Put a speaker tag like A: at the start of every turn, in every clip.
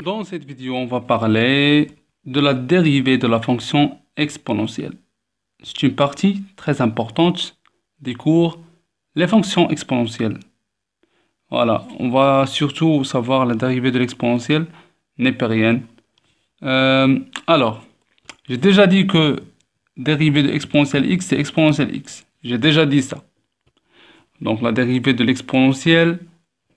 A: Dans cette vidéo, on va parler de la dérivée de la fonction exponentielle. C'est une partie très importante des cours, les fonctions exponentielles. Voilà, on va surtout savoir la dérivée de l'exponentielle népérienne. Alors, j'ai déjà dit que dérivée de exponentielle x, c'est exponentielle x. J'ai déjà dit ça. Donc, la dérivée de l'exponentielle,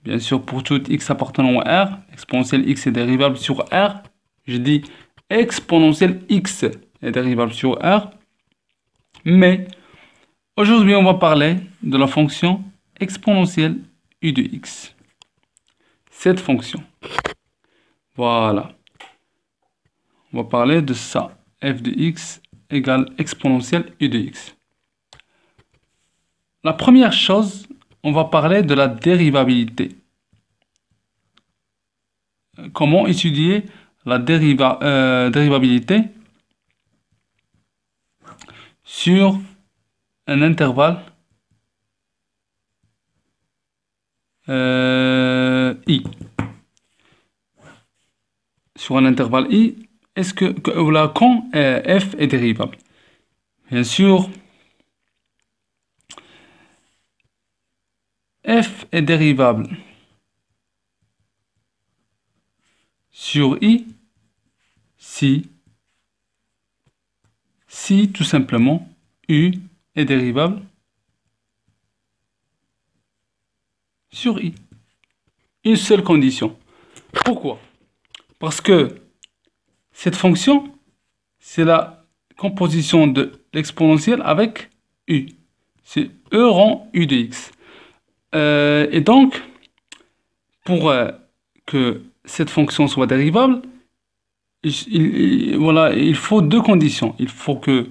A: bien sûr, pour tout x appartenant à R, exponentielle x est dérivable sur R. Je dis exponentielle x est dérivable sur R. Mais aujourd'hui, on va parler de la fonction exponentielle u de x. Cette fonction. Voilà. On va parler de ça. F de x égale exponentielle u de x. La première chose, on va parler de la dérivabilité. Comment étudier la dérivabilité sur un intervalle i. Sur un intervalle i, est-ce que quand f est dérivable? Bien sûr, f est dérivable sur i si tout simplement u est dérivable sur i. Une seule condition. Pourquoi? Parce que cette fonction, c'est la composition de l'exponentielle avec u. C'est e rang u de x. Et donc, pour que cette fonction soit dérivable, il faut deux conditions. Il faut que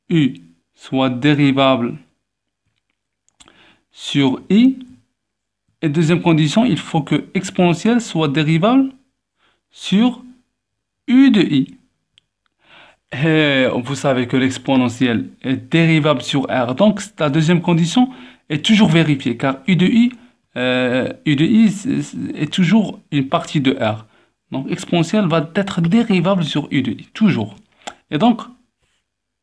A: u soit dérivable sur i. Et deuxième condition, il faut que exponentielle soit dérivable sur u de i. Et vous savez que l'exponentielle est dérivable sur r. Donc, la deuxième condition est toujours vérifiée, car u de i est toujours une partie de r. Donc, exponentielle va être dérivable sur u de i, toujours. Et donc,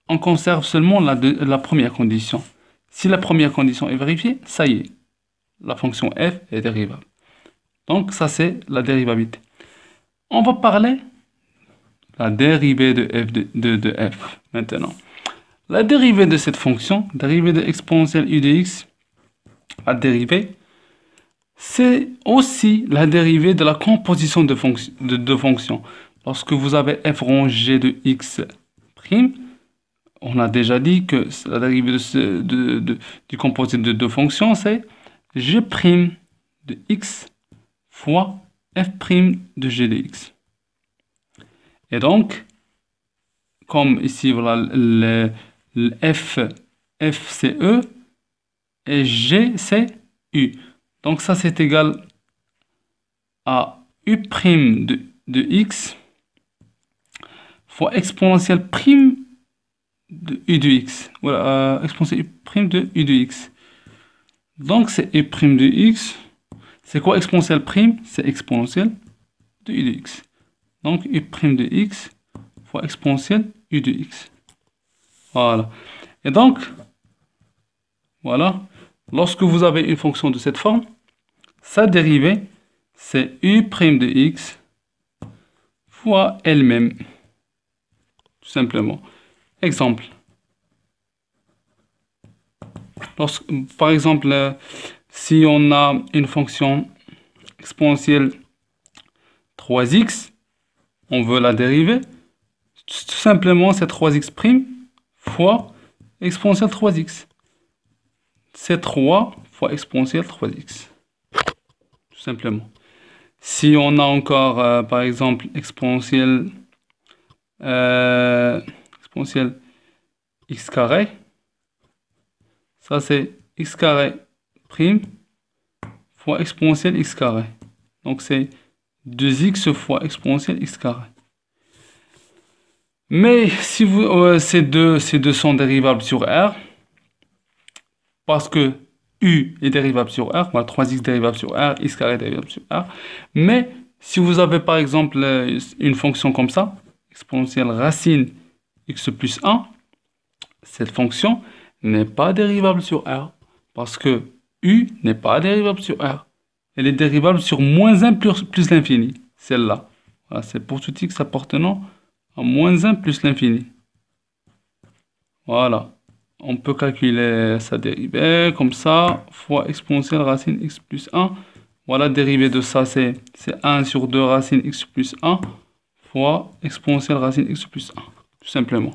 A: on conserve seulement la première condition. Si la première condition est vérifiée, ça y est, la fonction f est dérivable. Donc, ça, c'est la dérivabilité. On va parler la dérivée de f de f maintenant. La dérivée de cette fonction, dérivée de exponentielle u de x, la dérivée, c'est aussi la dérivée de la composition de fonctions. Lorsque vous avez f rang g de x prime, on a déjà dit que la dérivée du composé de deux fonctions, c'est g prime de x fois f prime de g de x. Et donc, comme ici, voilà, le f c'est e et g c'est u. Donc ça, c'est égal à u prime de x fois exponentielle prime de u de x. Voilà, exponentielle u prime de u de x. Donc c'est u prime de x. C'est quoi exponentielle prime? C'est exponentielle de u de x. Donc u prime de x fois exponentielle u de x. Voilà. Et donc, voilà, lorsque vous avez une fonction de cette forme, sa dérivée, c'est u prime de x fois elle-même. Tout simplement. Exemple. Par exemple, si on a une fonction exponentielle 3x, on veut la dériver, tout simplement c'est 3x prime fois exponentielle 3x. C'est 3 fois exponentielle 3x. Tout simplement. Si on a encore, par exemple, exponentielle x carré, ça c'est x carré prime fois exponentielle x carré. Donc c'est 2x fois exponentielle x carré. Mais si ces deux sont dérivables sur R, parce que u est dérivable sur R, voilà, 3x dérivable sur R, x carré dérivable sur R, mais si vous avez par exemple une fonction comme ça, exponentielle racine x plus 1, cette fonction n'est pas dérivable sur R. Parce que U n'est pas dérivable sur R. Elle est dérivable sur moins 1 plus l'infini. Celle-là. Voilà, c'est pour tout x appartenant à moins 1 plus l'infini. Voilà. On peut calculer sa dérivée comme ça, fois exponentielle racine x plus 1. Voilà, dérivée de ça, c'est 1 sur 2 racine x plus 1 fois exponentielle racine x plus 1. Tout simplement.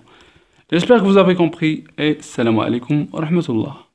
A: J'espère que vous avez compris et salam alaikum wa rahmatullah.